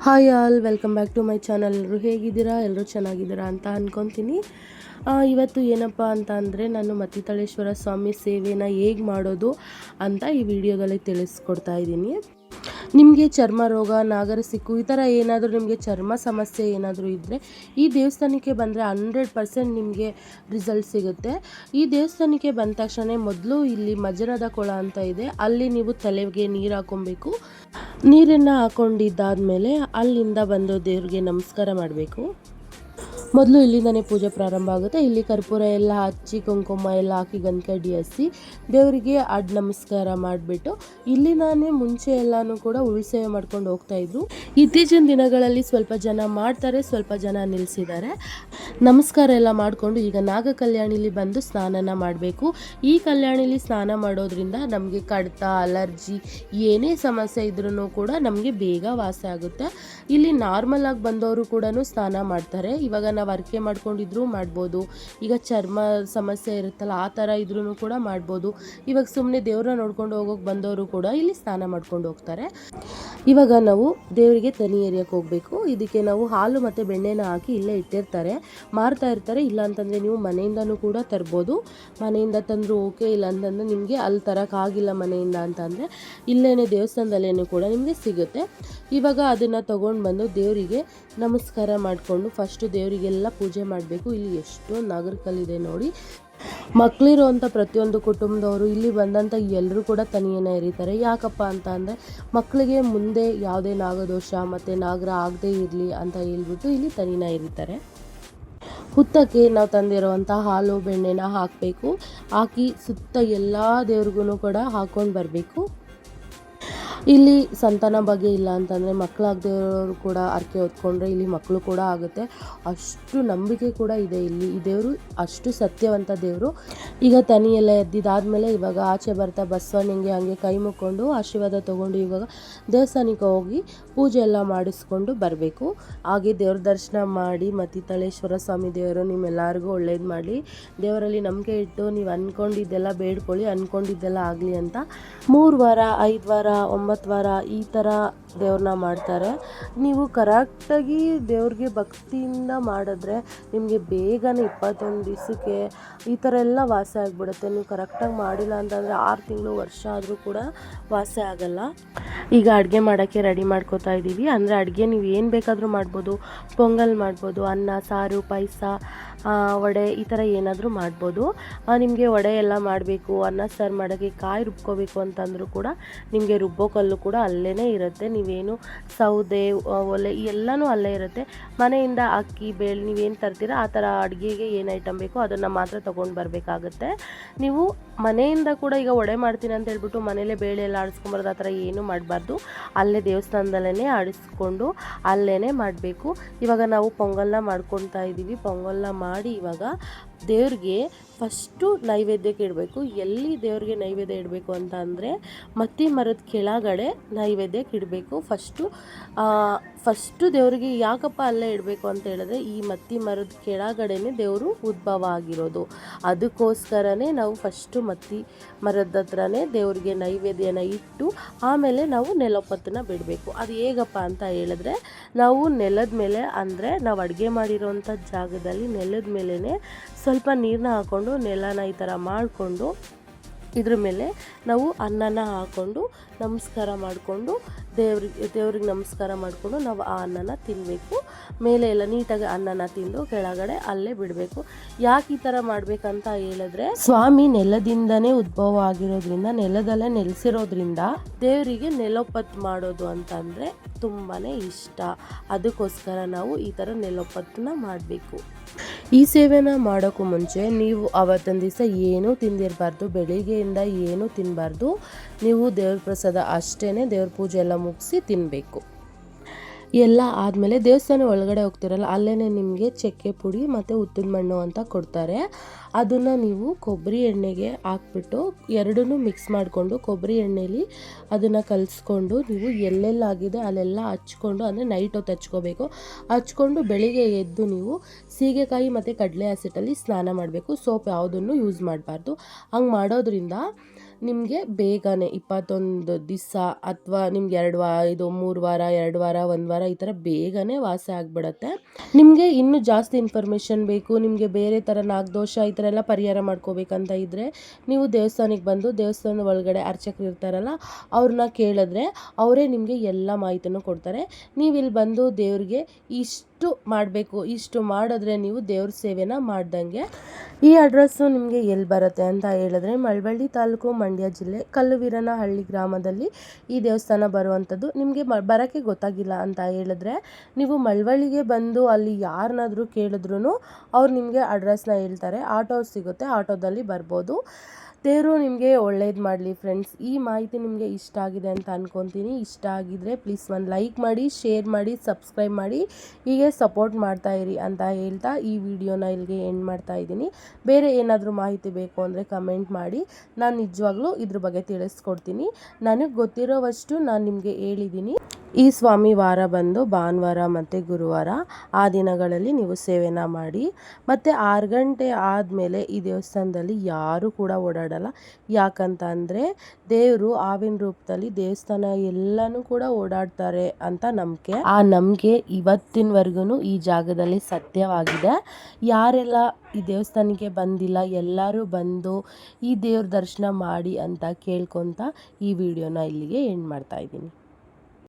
Hi all, welcome back to my channel. ಎಲ್ಲರೂ ಹೇಗಿದ್ದೀರಾ? ಎಲ್ಲರೂ ಚೆನ್ನಾಗಿದ್ದೀರಾ ಅಂತ ಅಂದ್ಕೊತೀನಿ. ಇವತ್ತು ಏನಪ್ಪ ಅಂತ ಅಂದರೆ, ನಾನು ಮತ್ತಿತಳೇಶ್ವರ ಸ್ವಾಮಿ ಸೇವೆನ ಹೇಗೆ ಮಾಡೋದು ಅಂತ ಈ ವಿಡಿಯೋದಲ್ಲಿ ತಿಳಿಸ್ಕೊಡ್ತಾ ಇದ್ದೀನಿ. ನಿಮಗೆ ಚರ್ಮ ರೋಗ, ನಾಗರಸಿಕ್ಕು ಈ ಥರ ಏನಾದರೂ ನಿಮಗೆ ಚರ್ಮ ಸಮಸ್ಯೆ ಏನಾದರೂ ಇದ್ದರೆ ಈ ದೇವಸ್ಥಾನಕ್ಕೆ ಬಂದರೆ 100% ನಿಮಗೆ ರಿಸಲ್ಟ್ ಸಿಗುತ್ತೆ. ಈ ದೇವಸ್ಥಾನಕ್ಕೆ ಬಂದ ತಕ್ಷಣ ಮೊದಲು ಇಲ್ಲಿ ಮಜನದ ಕೊಳ ಅಂತ ಇದೆ, ಅಲ್ಲಿ ನೀವು ತಲೆಗೆ ನೀರು ಹಾಕೊಬೇಕು. ನೀರನ್ನು ಹಾಕೊಂಡಿದ್ದಾದಮೇಲೆ ಅಲ್ಲಿಂದ ಬಂದು ದೇವ್ರಿಗೆ ನಮಸ್ಕಾರ ಮಾಡಬೇಕು. ಮೊದಲು ಇಲ್ಲಿಂದನೇ ಪೂಜೆ ಪ್ರಾರಂಭ ಆಗುತ್ತೆ. ಇಲ್ಲಿ ಕರ್ಪೂರ ಎಲ್ಲ ಹಚ್ಚಿ, ಕುಂಕುಮ ಎಲ್ಲ ಹಾಕಿ, ಗಂಧಕಡ್ಡಿ ಹಚ್ಚಿ ದೇವರಿಗೆ ನಮಸ್ಕಾರ ಮಾಡಿಬಿಟ್ಟು ಇಲ್ಲಿಂದಾನೇ ಮುಂಚೆ ಎಲ್ಲನೂ ಕೂಡ ಉಳ್ಸೇವೆ ಮಾಡ್ಕೊಂಡು ಹೋಗ್ತಾಯಿದ್ರು. ಇತ್ತೀಚಿನ ದಿನಗಳಲ್ಲಿ ಸ್ವಲ್ಪ ಜನ ಮಾಡ್ತಾರೆ, ಸ್ವಲ್ಪ ಜನ ನಿಲ್ಲಿಸಿದ್ದಾರೆ. ನಮಸ್ಕಾರ ಎಲ್ಲ ಮಾಡಿಕೊಂಡು ಈಗ ನಾಗ ಕಲ್ಯಾಣಿಲಿ ಬಂದು ಸ್ನಾನನ ಮಾಡಬೇಕು. ಈ ಕಲ್ಯಾಣಿಲಿ ಸ್ನಾನ ಮಾಡೋದ್ರಿಂದ ನಮಗೆ ಕಡಿತ, ಅಲರ್ಜಿ ಏನೇ ಸಮಸ್ಯೆ ಇದ್ರೂ ಕೂಡ ನಮಗೆ ಬೇಗ ವಾಸಿ ಆಗುತ್ತೆ. ಇಲ್ಲಿ ನಾರ್ಮಲ್ ಆಗಿ ಬಂದವರು ಕೂಡ ಸ್ನಾನ ಮಾಡ್ತಾರೆ. ಇವಾಗ ನಾವು ಅರ್ಕೆ ಮಾಡ್ಕೊಂಡಿದ್ರು ಮಾಡ್ಬೋದು, ಈಗ ಚರ್ಮ ಸಮಸ್ಯೆ ಇರುತ್ತಲ್ಲ ಆ ಥರ ಇದ್ರೂ ಕೂಡ ಮಾಡ್ಬೋದು. ಇವಾಗ ಸುಮ್ಮನೆ ದೇವ್ರನ್ನ ನೋಡ್ಕೊಂಡು ಹೋಗೋಕೆ ಬಂದವರು ಕೂಡ ಇಲ್ಲಿ ಸ್ನಾನ ಮಾಡ್ಕೊಂಡು ಹೋಗ್ತಾರೆ. ಇವಾಗ ನಾವು ದೇವರಿಗೆ ತನಿ ಎರಿಯಕ್ಕೆ ಹೋಗಬೇಕು. ಇದಕ್ಕೆ ನಾವು ಹಾಲು ಮತ್ತು ಬೆಣ್ಣೆನ ಹಾಕಿ ಇಲ್ಲೇ ಇಟ್ಟಿರ್ತಾರೆ, ಮಾರ್ತಾ ಇರ್ತಾರೆ. ಇಲ್ಲ ಅಂತಂದರೆ ನೀವು ಮನೆಯಿಂದನೂ ಕೂಡ ತರ್ಬೋದು. ಮನೆಯಿಂದ ತಂದರೂ ಓಕೆ, ಇಲ್ಲ ಅಂತಂದರೆ ನಿಮಗೆ ಅಲ್ಲಿ ತರೋಕ್ಕಾಗಿಲ್ಲ ಮನೆಯಿಂದ ಅಂತಂದರೆ ಇಲ್ಲೇ ದೇವಸ್ಥಾನದಲ್ಲೇ ಕೂಡ ನಿಮಗೆ ಸಿಗುತ್ತೆ. ಇವಾಗ ಅದನ್ನು ತೊಗೊಂಡು ಬಂದು ದೇವರಿಗೆ ನಮಸ್ಕಾರ ಮಾಡಿಕೊಂಡು ಫಸ್ಟು ದೇವರಿಗೆಲ್ಲ ಪೂಜೆ ಮಾಡಬೇಕು. ಇಲ್ಲಿ ಎಷ್ಟೊಂದು ನಾಗರಿಕಲ್ಲಿದೆ ನೋಡಿ. ಮಕ್ಕಳಿರುವಂಥ ಪ್ರತಿಯೊಂದು ಕುಟುಂಬದವರು ಇಲ್ಲಿ ಬಂದಂಥ ಎಲ್ಲರೂ ಕೂಡ ತನಿಯನ್ನು ಎರಿತಾರೆ. ಯಾಕಪ್ಪ ಅಂತ ಅಂದರೆ ಮಕ್ಕಳಿಗೆ ಮುಂದೆ ಯಾವುದೇ ನಾಗದೋಷ ಮತ್ತು ನಾಗರ ಆಗದೇ ಇರಲಿ ಅಂತ ಹೇಳ್ಬಿಟ್ಟು ಇಲ್ಲಿ ತನಿನ ಎರಿತಾರೆ. ಹುತ್ತಕ್ಕೆ ನಾವು ತಂದಿರುವಂಥ ಹಾಲು ಬೆಣ್ಣೆನ ಹಾಕಬೇಕು. ಹಾಕಿ ಸುತ್ತ ಎಲ್ಲ ದೇವ್ರಿಗೂ ಕೂಡ ಹಾಕ್ಕೊಂಡು ಬರಬೇಕು. ಇಲ್ಲಿ ಸಂತಾನ ಬಗ್ಗೆ ಇಲ್ಲ ಅಂತಂದರೆ ಮಕ್ಕಳಾಗದೇವರು ಕೂಡ ಅರ್ಕೆ ಹೊತ್ಕೊಂಡ್ರೆ ಇಲ್ಲಿ ಮಕ್ಕಳು ಕೂಡ ಆಗುತ್ತೆ. ಅಷ್ಟು ನಂಬಿಕೆ ಕೂಡ ಇದೆ ಇಲ್ಲಿ. ಈ ದೇವರು ಅಷ್ಟು ಸತ್ಯವಂತ ದೇವರು. ಈಗ ತನಿ ಎಲ್ಲ ಎದ್ದಿದ್ದಾದಮೇಲೆ ಇವಾಗ ಆಚೆ ಬರ್ತಾ ಬಸವಣ್ಣಂಗೆ ಹಾಗೆ ಕೈ ಮುಕ್ಕೊಂಡು ಆಶೀರ್ವಾದ ತೊಗೊಂಡು ಇವಾಗ ದೇವಸ್ಥಾನಕ್ಕೆ ಹೋಗಿ ಪೂಜೆ ಎಲ್ಲ ಮಾಡಿಸ್ಕೊಂಡು ಬರಬೇಕು. ಹಾಗೆ ದೇವ್ರ ದರ್ಶನ ಮಾಡಿ ಮತ್ತಿತಳೇಶ್ವರ ಸ್ವಾಮಿ ದೇವರು ನಿಮ್ಮೆಲ್ಲರಿಗೂ ಒಳ್ಳೇದು ಮಾಡಲಿ. ದೇವರಲ್ಲಿ ನಂಬಿಕೆ ಇಟ್ಟು ನೀವು ಅಂದ್ಕೊಂಡಿದ್ದೆಲ್ಲ ಬೇಡ್ಕೊಳ್ಳಿ, ಅಂದ್ಕೊಂಡಿದ್ದೆಲ್ಲ ಆಗಲಿ ಅಂತ 3 ವಾರ 5 ವಾರ 9 ವಾರ ಈ ಥರ ದೇವ್ರನ್ನ ಮಾಡ್ತಾರೆ. ನೀವು ಕರೆಕ್ಟಾಗಿ ದೇವ್ರಿಗೆ ಭಕ್ತಿಯಿಂದ ಮಾಡಿದ್ರೆ ನಿಮಗೆ ಬೇಗನೆ 21 ದಿವಸಕ್ಕೆ ಈ ಥರ ಎಲ್ಲ ವಾಸಿ ಆಗಿಬಿಡುತ್ತೆ. ನೀವು ಕರೆಕ್ಟಾಗಿ ಮಾಡಿಲ್ಲ ಅಂತಂದರೆ 6 ತಿಂಗಳು ವರ್ಷ ಆದರೂ ಕೂಡ ವಾಸಿ ಆಗಲ್ಲ. ಈಗ ಅಡುಗೆ ಮಾಡೋಕ್ಕೆ ರೆಡಿ ಮಾಡ್ಕೋತಾ ಇದ್ದೀವಿ. ಅಂದರೆ ಅಡುಗೆ ನೀವು ಏನು ಬೇಕಾದರೂ ಮಾಡ್ಬೋದು. ಪೊಂಗಲ್ ಮಾಡ್ಬೋದು, ಅನ್ನ ಸಾರು, ಪಾಯಸ, ವಡೆ ಈ ಥರ ಏನಾದರೂ ಮಾಡ್ಬೋದು. ನಿಮಗೆ ವಡೆ ಎಲ್ಲ ಮಾಡಬೇಕು, ಅನ್ನ ಸಾರು ಮಾಡೋಕ್ಕೆ ಕಾಯಿ ರುಬ್ಕೋಬೇಕು ಅಂತಂದರೂ ಕೂಡ ನಿಮಗೆ ರುಬ್ಬೋ ಕಲ್ಲು ಕೂಡ ಅಲ್ಲೇ ಇರುತ್ತೆ. ನೀವೇನು ಸೌದೆ, ಒಲೆ ಎಲ್ಲನೂ ಅಲ್ಲೇ ಇರುತ್ತೆ. ಮನೆಯಿಂದ ಅಕ್ಕಿ ಬೇಳೆ ನೀವೇನು ತರ್ತೀರಾ ಆ ಥರ ಅಡುಗೆಗೆ ಏನು ಐಟಮ್ ಬೇಕೋ ಅದನ್ನು ಮಾತ್ರ ತೊಗೊಂಡು ಬರಬೇಕಾಗುತ್ತೆ. ನೀವು ಮನೆಯಿಂದ ಕೂಡ ಈಗ ವಡೆ ಮಾಡ್ತೀನಿ ಅಂತ ಹೇಳ್ಬಿಟ್ಟು ಮನೇಲೇ ಬೇಳೆ ಎಲ್ಲ ಆಡಿಸ್ಕೊಂಬರೋದು ಆ ಥರ ಏನೂ ಮಾಡಬಾರ್ದು. ಅಲ್ಲೇ ದೇವಸ್ಥಾನದಲ್ಲೇ ಆಡಿಸ್ಕೊಂಡು ಅಲ್ಲೇ ಮಾಡಬೇಕು. ಇವಾಗ ನಾವು ಪೊಂಗಲ್ನ ಮಾಡ್ಕೊತಾ ಇದ್ದೀವಿ. ಪೊಂಗಲ್ನ ಮಾಡಿ ಇವಾಗ ದೇವ್ರಿಗೆ ಫಸ್ಟು ನೈವೇದ್ಯಕ್ಕೆ ಇಡಬೇಕು. ಎಲ್ಲಿ ದೇವ್ರಿಗೆ ನೈವೇದ್ಯ ಇಡಬೇಕು ಅಂತ ಅಂದರೆ ಮತ್ತಿ ಮರದ ಕೆಳಗಡೆ ನೈವೇದ್ಯಕ್ಕೆ ಇಡಬೇಕು. ಫಸ್ಟು ದೇವರಿಗೆ ಯಾಕಪ್ಪ ಅಲ್ಲೇ ಇಡಬೇಕು ಅಂತ ಹೇಳಿದ್ರೆ ಈ ಮತ್ತಿ ಮರದ ಕೆಳಗಡೆನೇ ದೇವರು ಉದ್ಭವ ಆಗಿರೋದು. ಅದಕ್ಕೋಸ್ಕರನೇ ನಾವು ಫಸ್ಟು ಮತ್ತಿ ಮರದ ಹತ್ರನೇ ದೇವರಿಗೆ ನೈವೇದ್ಯನ ಇಟ್ಟು ಆಮೇಲೆ ನಾವು ನೆಲೊಪ್ಪತ್ತನ್ನ ಬಿಡಬೇಕು. ಅದು ಹೇಗಪ್ಪ ಅಂತ ಹೇಳಿದ್ರೆ ನಾವು ನೆಲದ ಮೇಲೆ, ಅಂದರೆ ನಾವು ಅಡುಗೆ ಮಾಡಿರೋಂಥ ಜಾಗದಲ್ಲಿ ನೆಲದ ಮೇಲೇ ಸ್ವಲ್ಪ ನೀರನ್ನ ಹಾಕ್ಕೊಂಡು ನೆಲನ ಈ ಥರ ಮಾಡಿಕೊಂಡು ಇದ್ರ ಮೇಲೆ ನಾವು ಅನ್ನನ ಹಾಕ್ಕೊಂಡು ನಮಸ್ಕಾರ ಮಾಡಿಕೊಂಡು ದೇವ್ರಿಗೆ ನಮಸ್ಕಾರ ಮಾಡಿಕೊಂಡು ನಾವು ಆ ಅನ್ನನ ತಿನ್ನಬೇಕು. ಮೇಲೆ ಎಲ್ಲ ನೀಟಾಗಿ ಅನ್ನನ ತಿಂದು ಕೆಳಗಡೆ ಅಲ್ಲೇ ಬಿಡಬೇಕು. ಯಾಕೆ ಈ ಥರ ಮಾಡಬೇಕಂತ ಹೇಳಿದ್ರೆ ಸ್ವಾಮಿ ನೆಲದಿಂದನೇ ಉದ್ಭವ ಆಗಿರೋದ್ರಿಂದ, ನೆಲದಲ್ಲೇ ನೆಲೆಸಿರೋದ್ರಿಂದ ದೇವರಿಗೆ ನೆಲೊಪ್ಪತ್ತು ಮಾಡೋದು ಅಂತಂದರೆ ತುಂಬಾ ಇಷ್ಟ. ಅದಕ್ಕೋಸ್ಕರ ನಾವು ಈ ಥರ ನೆಲೊಪ್ಪತ್ತನ್ನ ಮಾಡಬೇಕು. ಈ ಸೇವೆನ ಮಾಡೋಕ್ಕೂ ಮುಂಚೆ ನೀವು ಅವತ್ತೊಂದು ದಿವಸ ಏನೂ ತಿಂದಿರಬಾರ್ದು. ಬೆಳಿಗ್ಗೆಯಿಂದ ಏನೂ ತಿನ್ನಬಾರ್ದು. ನೀವು ದೇವ್ರ ಪ್ರಸಾದ ಅಷ್ಟೇ, ದೇವ್ರ ಪೂಜೆ ಎಲ್ಲ ಮುಗಿಸಿ ತಿನ್ನಬೇಕು. ಎಲ್ಲ ಆದಮೇಲೆ ದೇವಸ್ಥಾನ ಒಳಗಡೆ ಹೋಗ್ತಿರಲ್ಲ ಅಲ್ಲೇ ನಿಮಗೆ ಚಕ್ಕೆ ಪುಡಿ ಮತ್ತು ಉದ್ದಿನ ಮಣ್ಣು ಅಂತ ಕೊಡ್ತಾರೆ. ಅದನ್ನು ನೀವು ಕೊಬ್ಬರಿ ಎಣ್ಣೆಗೆ ಹಾಕ್ಬಿಟ್ಟು ಎರಡನ್ನೂ ಮಿಕ್ಸ್ ಮಾಡಿಕೊಂಡು ಕೊಬ್ಬರಿ ಎಣ್ಣೆಲಿ ಅದನ್ನು ಕಲಿಸ್ಕೊಂಡು ನೀವು ಎಲ್ಲೆಲ್ಲಾಗಿದೆ ಅಲ್ಲೆಲ್ಲ ಹಚ್ಕೊಂಡು, ಅಂದರೆ ನೈಟ್ ಹೊತ್ತು ಹಚ್ಕೋಬೇಕು. ಹಚ್ಕೊಂಡು ಬೆಳಿಗ್ಗೆ ಎದ್ದು ನೀವು ಸೀಗೆಕಾಯಿ ಮತ್ತು ಕಡಲೆ ಹಸಿಟ್ಟಲ್ಲಿ ಸ್ನಾನ ಮಾಡಬೇಕು. ಸೋಪ್ ಯಾವುದನ್ನು ಯೂಸ್ ಮಾಡಬಾರ್ದು. ಹಂಗೆ ಮಾಡೋದ್ರಿಂದ ನಿಮಗೆ ಬೇಗನೆ 21 ದಿವಸ ಅಥವಾ ನಿಮ್ಗೆ 3 ವಾರ 2 ವಾರ 1 ವಾರ ಈ ಥರ ಬೇಗನೆ ವಾಸಿ ಆಗಿಬಿಡತ್ತೆ. ನಿಮಗೆ ಇನ್ನೂ ಜಾಸ್ತಿ ಇನ್ಫಾರ್ಮೇಷನ್ ಬೇಕು, ನಿಮಗೆ ಬೇರೆ ಥರ ನಾಗದೋಷ ಈ ಥರ ಎಲ್ಲ ಪರಿಹಾರ ಮಾಡ್ಕೋಬೇಕಂತ ಇದ್ದರೆ ನೀವು ದೇವಸ್ಥಾನಕ್ಕೆ ಬಂದು ದೇವಸ್ಥಾನದ ಒಳಗಡೆ ಅರ್ಚಕರು ಇರ್ತಾರಲ್ಲ ಅವ್ರನ್ನ ಕೇಳಿದ್ರೆ ಅವರೇ ನಿಮಗೆ ಎಲ್ಲ ಮಾಹಿತಿನೂ ಕೊಡ್ತಾರೆ. ನೀವು ಇಲ್ಲಿ ಬಂದು ದೇವ್ರಿಗೆ ಇಷ್ಟು ಮಾಡಬೇಕು, ಇಷ್ಟು ಮಾಡಿದ್ರೆ ನೀವು ದೇವ್ರ ಸೇವೆನ ಮಾಡ್ದಂಗೆ. ಈ ಅಡ್ರೆಸ್ಸು ನಿಮಗೆ ಎಲ್ಲಿ ಬರುತ್ತೆ ಅಂತ ಹೇಳಿದ್ರೆ ಮಳವಳ್ಳಿ ತಾಲೂಕು ಮಂಡ್ಯ ಜಿಲ್ಲೆ ಕಲ್ಲುವೀರನಹಳ್ಳಿ ಗ್ರಾಮದಲ್ಲಿ ಈ ದೇವಸ್ಥಾನ ಬರುವಂಥದ್ದು. ನಿಮಗೆ ಬರೋಕ್ಕೆ ಗೊತ್ತಾಗಿಲ್ಲ ಅಂತ ಹೇಳಿದ್ರೆ ನೀವು ಮಳವಳ್ಳಿಗೆ ಬಂದು ಅಲ್ಲಿ ಯಾರನ್ನಾದ್ರೂ ಕೇಳಿದ್ರೂ ಅವ್ರು ನಿಮಗೆ ಅಡ್ರೆಸ್ನ ಹೇಳ್ತಾರೆ. ಆಟೋ ಸಿಗುತ್ತೆ, ಆಟೋದಲ್ಲಿ ಬರ್ಬೋದು. ದೇವರು ನಿಮಗೆ ಒಳ್ಳೇದು ಮಾಡಲಿ ಫ್ರೆಂಡ್ಸ್. ಈ ಮಾಹಿತಿ ನಿಮಗೆ ಇಷ್ಟ ಆಗಿದೆ ಅಂತ ಅಂದ್ಕೊತೀನಿ. ಇಷ್ಟ ಆಗಿದ್ದರೆ ಪ್ಲೀಸ್ ಒಂದು ಲೈಕ್ ಮಾಡಿ, ಶೇರ್ ಮಾಡಿ, ಸಬ್ಸ್ಕ್ರೈಬ್ ಮಾಡಿ, ಹೀಗೆ ಸಪೋರ್ಟ್ ಮಾಡ್ತಾಯಿರಿ ಅಂತ ಹೇಳ್ತಾ ಈ ವಿಡಿಯೋನ ಇಲ್ಲಿಗೆ ಎಂಡ್ ಮಾಡ್ತಾ ಇದ್ದೀನಿ. ಬೇರೆ ಏನಾದರೂ ಮಾಹಿತಿ ಬೇಕು ಅಂದರೆ ಕಮೆಂಟ್ ಮಾಡಿ, ನಾನು ನಿಜವಾಗ್ಲೂ ಇದ್ರ ಬಗ್ಗೆ ತಿಳಿಸ್ಕೊಡ್ತೀನಿ. ನನಗೆ ಗೊತ್ತಿರೋವಷ್ಟು ನಾನು ನಿಮಗೆ ಹೇಳಿದ್ದೀನಿ. ಈ ಸ್ವಾಮಿ ವಾರ ಬಂದು ಭಾನುವಾರ ಮತ್ತು ಗುರುವಾರ ಆ ದಿನಗಳಲ್ಲಿ ನೀವು ಸೇವೆನ ಮಾಡಿ. ಮತ್ತು 6 ಗಂಟೆ ಆದಮೇಲೆ ಈ ದೇವಸ್ಥಾನದಲ್ಲಿ ಯಾರೂ ಕೂಡ ಓಡಾಡಲ್ಲ. ಯಾಕಂತ ಅಂದರೆ ದೇವರು ಆವಿನ ರೂಪದಲ್ಲಿ ದೇವಸ್ಥಾನ ಎಲ್ಲನೂ ಕೂಡ ಓಡಾಡ್ತಾರೆ ಅಂತ ನಂಬಿಕೆ. ಆ ನಂಬಿಕೆ ಇವತ್ತಿನವರೆಗೂ ಈ ಜಾಗದಲ್ಲಿ ಸತ್ಯವಾಗಿದೆ. ಯಾರೆಲ್ಲ ಈ ದೇವಸ್ಥಾನಕ್ಕೆ ಬಂದಿಲ್ಲ ಎಲ್ಲರೂ ಬಂದು ಈ ದೇವ್ರ ದರ್ಶನ ಮಾಡಿ ಅಂತ ಕೇಳ್ಕೊತ ಈ ವಿಡಿಯೋನ ಇಲ್ಲಿಗೆ ಎಂಡ್ ಮಾಡ್ತಾ ಇದ್ದೀನಿ.